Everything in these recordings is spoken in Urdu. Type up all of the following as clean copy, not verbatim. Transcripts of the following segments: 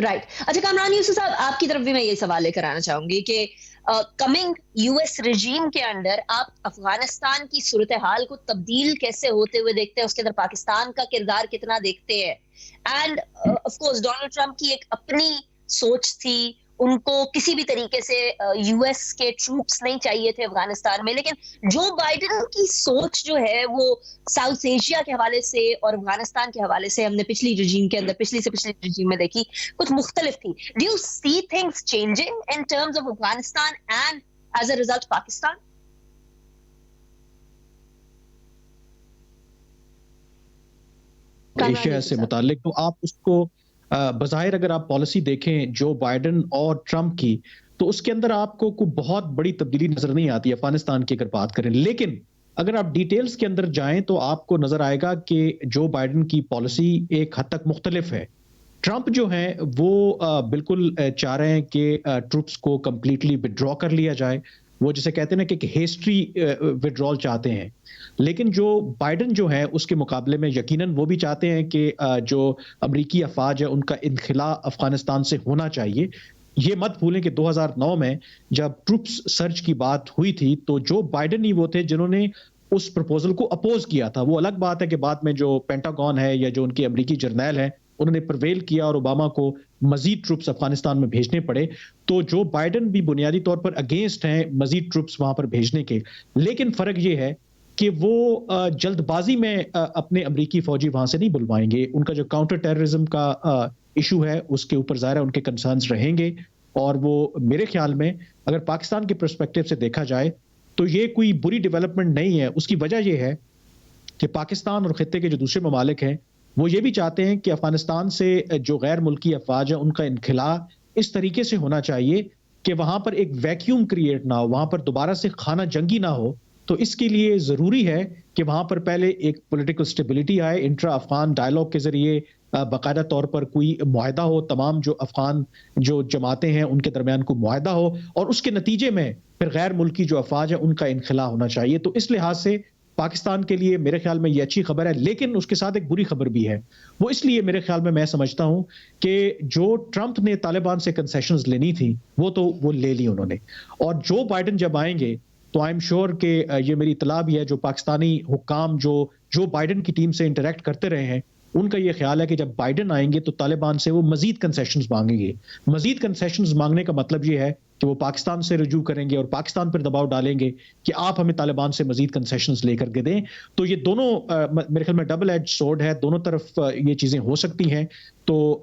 رائٹ. اچھا کامران یوسف صاحب، آپ کی طرف بھی میں یہ سوال لے کر آنا چاہوں گی کہ کمنگ یو ایس رجیم کے انڈر آپ افغانستان کی صورتحال کو تبدیل کیسے ہوتے ہوئے دیکھتے ہیں، اس کے اندر پاکستان کا کردار کتنا دیکھتے ہیں؟ And of course Donald Trump کی ایک اپنی سوچ تھی، ان کو کسی بھی طریقے سے یو ایس کے ٹروپس نہیں چاہیے تھے افغانستان میں، لیکن جو بائیڈن کی سوچ جو ہے وہ ساؤتھ ایشیا کے حوالے سے اور افغانستان کے حوالے سے ہم نے پچھلی رجیم کے اندر، پچھلی سے پچھلی رجیم میں دیکھی، کچھ مختلف تھی. Do you see things changing in terms of Afghanistan and as a result Pakistan? Asia سے متعلق تو آپ اس کو بظاہر اگر آپ پالیسی دیکھیں جو بائیڈن اور ٹرمپ کی، تو اس کے اندر آپ کو کوئی بہت بڑی تبدیلی نظر نہیں آتی افغانستان کی اگر بات کریں. لیکن اگر آپ ڈیٹیلز کے اندر جائیں تو آپ کو نظر آئے گا کہ جو بائیڈن کی پالیسی ایک حد تک مختلف ہے. ٹرمپ جو ہیں وہ بالکل چاہ رہے ہیں کہ ٹروپس کو کمپلیٹلی وڈرا کر لیا جائے، وہ جسے کہتے ہیں نا کہ ہسٹری وڈرال چاہتے ہیں. لیکن جو بائیڈن جو ہے اس کے مقابلے میں یقیناً وہ بھی چاہتے ہیں کہ جو امریکی افواج ہے ان کا انخلاء افغانستان سے ہونا چاہیے. یہ مت بھولیں کہ 2009 میں جب ٹروپس سرچ کی بات ہوئی تھی تو جو بائیڈن ہی وہ تھے جنہوں نے اس پروپوزل کو اپوز کیا تھا. وہ الگ بات ہے کہ بعد میں جو پینٹاگون ہے یا جو ان کے امریکی جرنیل ہیں انہوں نے پرویل کیا اور اوباما کو مزید ٹروپس افغانستان میں بھیجنے پڑے. تو جو بائیڈن بھی بنیادی طور پر اگینسٹ ہیں مزید ٹروپس وہاں پر بھیجنے کے. لیکن فرق یہ ہے کہ وہ جلد بازی میں اپنے امریکی فوجی وہاں سے نہیں بلوائیں گے. ان کا جو کاؤنٹر ٹیررزم کا ایشو ہے اس کے اوپر ظاہر ہے ان کے کنسرنز رہیں گے. اور وہ میرے خیال میں اگر پاکستان کے پرسپیکٹو سے دیکھا جائے تو یہ کوئی بری ڈیولپمنٹ نہیں ہے. اس کی وجہ یہ ہے کہ پاکستان اور خطے کے جو دوسرے ممالک ہیں وہ یہ بھی چاہتے ہیں کہ افغانستان سے جو غیر ملکی افواج ہیں ان کا انخلاء اس طریقے سے ہونا چاہیے کہ وہاں پر ایک ویکیوم کریٹ نہ ہو، وہاں پر دوبارہ سے خانہ جنگی نہ ہو. تو اس کے لیے ضروری ہے کہ وہاں پر پہلے ایک پولیٹیکل سٹیبلٹی آئے، انٹرا افغان ڈائلاگ کے ذریعے باقاعدہ طور پر کوئی معاہدہ ہو، تمام جو افغان جو جماعتیں ہیں ان کے درمیان کوئی معاہدہ ہو، اور اس کے نتیجے میں پھر غیر ملکی جو افواج ہیں ان کا انخلاء ہونا چاہیے. تو اس لحاظ سے پاکستان کے لیے میرے خیال میں یہ اچھی خبر ہے. لیکن اس کے ساتھ ایک بری خبر بھی ہے. وہ اس لیے میرے خیال میں سمجھتا ہوں کہ جو ٹرمپ نے طالبان سے کنسیشنز لینی تھی وہ لے لی انہوں نے. اور جو بائیڈن جب آئیں گے تو آئی ایم شیور کہ یہ میری اطلاع بھی ہے، جو پاکستانی حکام جو بائیڈن کی ٹیم سے انٹریکٹ کرتے رہے ہیں ان کا یہ خیال ہے کہ جب بائیڈن آئیں گے تو طالبان سے وہ مزید کنسیشنز مانگیں گے. مزید کنسیشنز مانگنے کا مطلب یہ ہے کہ وہ پاکستان سے رجوع کریں گے اور پاکستان پر دباؤ ڈالیں گے کہ آپ ہمیں طالبان سے مزید کنسیشنز لے کر کے دیں. تو یہ دونوں میرے خیال میں ڈبل ایج سورڈ ہے، دونوں طرف یہ چیزیں ہو سکتی ہیں. تو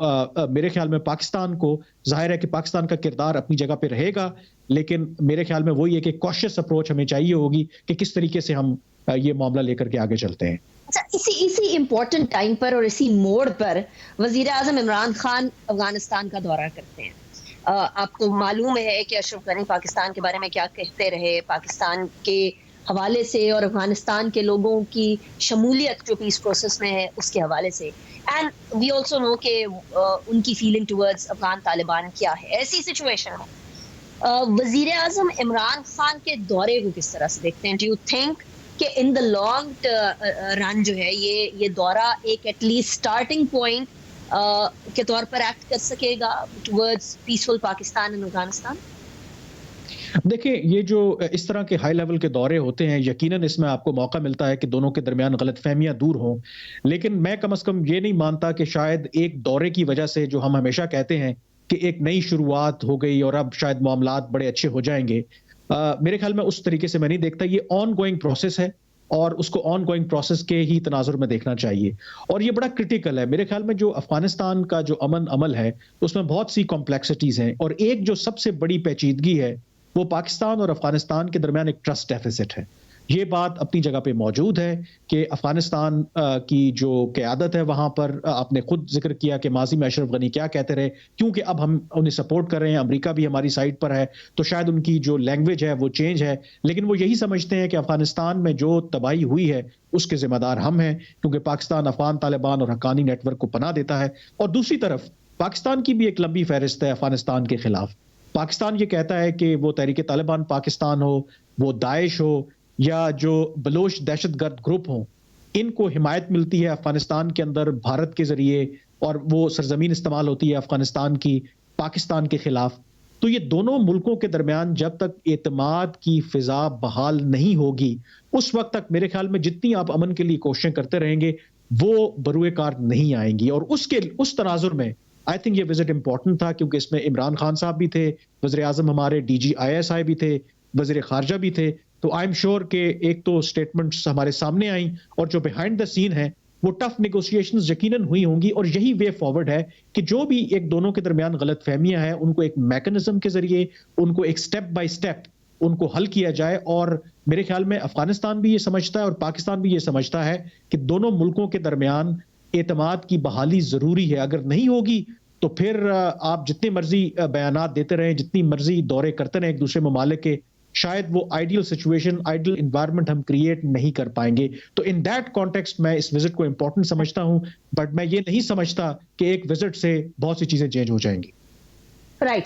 میرے خیال میں پاکستان کو ظاہر ہے کہ پاکستان کا کردار اپنی جگہ پہ رہے گا، لیکن میرے خیال میں وہی ہے کہ کوشش اپروچ ہمیں چاہیے ہوگی کہ کس طریقے سے ہم یہ معاملہ لے کر کے آگے چلتے ہیں. اسی امپورٹنٹ ٹائم پر اور اسی موڑ پر وزیر اعظم عمران خان افغانستان کا دورہ کرتے ہیں. آپ کو معلوم ہے کہ اشرف غنی پاکستان کے بارے میں کیا کہتے رہے، پاکستان کے حوالے سے اور افغانستان کے لوگوں کی شمولیت جو پیس پروسیس میں ہے اس کے حوالے سے. اینڈ وی آلسو نو کہ ان کی فیلنگ ٹورڈز افغان طالبان کیا ہے. ایسی سچویشن میں وزیر اعظم عمران خان کے دورے کو کس طرح سے دیکھتے ہیں؟ ڈو یو تھنک کہ ان دا لانگ رن جو ہے یہ دورہ ایک ایٹ لیسٹ اسٹارٹنگ پوائنٹ کے طور پر ایکٹ کر سکے گا towards peaceful Pakistan and Afghanistan? دیکھیں یہ جو اس طرح کے ہائی لیول کے دورے ہوتے ہیں یقیناً اس میں آپ کو موقع ملتا ہے کہ دونوں کے درمیان غلط فہمیاں دور ہوں. لیکن میں کم از کم یہ نہیں مانتا کہ شاید ایک دورے کی وجہ سے جو ہم ہمیشہ کہتے ہیں کہ ایک نئی شروعات ہو گئی اور اب شاید معاملات بڑے اچھے ہو جائیں گے. میرے خیال میں اس طریقے سے میں نہیں دیکھتا. یہ آن گوئنگ پروسیس ہے اور اس کو آن گوئنگ پروسیس کے ہی تناظر میں دیکھنا چاہیے. اور یہ بڑا کرٹیکل ہے میرے خیال میں. جو افغانستان کا جو امن عمل ہے اس میں بہت سی کمپلیکسٹیز ہیں، اور ایک جو سب سے بڑی پیچیدگی ہے وہ پاکستان اور افغانستان کے درمیان ایک ٹرسٹ ڈیفیسٹ ہے. یہ بات اپنی جگہ پہ موجود ہے کہ افغانستان کی جو قیادت ہے وہاں پر آپ نے خود ذکر کیا کہ ماضی میں اشرف غنی کیا کہتے رہے، کیونکہ اب ہم انہیں سپورٹ کر رہے ہیں، امریکہ بھی ہماری سائڈ پر ہے تو شاید ان کی جو لینگویج ہے وہ چینج ہے. لیکن وہ یہی سمجھتے ہیں کہ افغانستان میں جو تباہی ہوئی ہے اس کے ذمہ دار ہم ہیں، کیونکہ پاکستان افغان طالبان اور حقانی نیٹ ورک کو پناہ دیتا ہے. اور دوسری طرف پاکستان کی بھی ایک لمبی فہرست ہے افغانستان کے خلاف. پاکستان یہ کہتا ہے کہ وہ تحریک طالبان پاکستان ہو، وہ داعش ہو، یا جو بلوچ دہشت گرد گروپ ہوں، ان کو حمایت ملتی ہے افغانستان کے اندر بھارت کے ذریعے اور وہ سرزمین استعمال ہوتی ہے افغانستان کی پاکستان کے خلاف. تو یہ دونوں ملکوں کے درمیان جب تک اعتماد کی فضا بحال نہیں ہوگی اس وقت تک میرے خیال میں جتنی آپ امن کے لیے کوششیں کرتے رہیں گے وہ بروئے کار نہیں آئیں گی. اور اس تناظر میں آئی تھنک یہ وزٹ امپورٹنٹ تھا کیونکہ اس میں عمران خان صاحب بھی تھے, وزیر اعظم ہمارے DG/ISI بھی تھے, وزیر خارجہ بھی تھے. تو آئی ایم شیور کہ ایک تو اسٹیٹمنٹس ہمارے سامنے آئیں اور جو بیہائنڈ دا سین ہے وہ ٹف نیگوسیشنز یقیناً ہوئی ہوں گی, اور یہی وے فارورڈ ہے کہ جو بھی ایک دونوں کے درمیان غلط فہمیاں ہیں ان کو ایک میکنزم کے ذریعے ان کو ایک سٹیپ بائی سٹیپ ان کو حل کیا جائے. اور میرے خیال میں افغانستان بھی یہ سمجھتا ہے اور پاکستان بھی یہ سمجھتا ہے کہ دونوں ملکوں کے درمیان اعتماد کی بحالی ضروری ہے. اگر نہیں ہوگی تو پھر آپ جتنے مرضی بیانات دیتے رہیں, جتنی مرضی دورے کرتے رہیں ایک دوسرے ممالک کے, شاید وہ آئیڈیل سچویشن, آئیڈیل انوائرمنٹ ہم کریٹ نہیں کر پائیں گے. تو ان دیٹ کانٹیکسٹ میں اس وزٹ کو امپورٹنٹ سمجھتا ہوں, بٹ میں یہ نہیں سمجھتا کہ ایک وزٹ سے بہت سی چیزیں چینج ہو جائیں گی.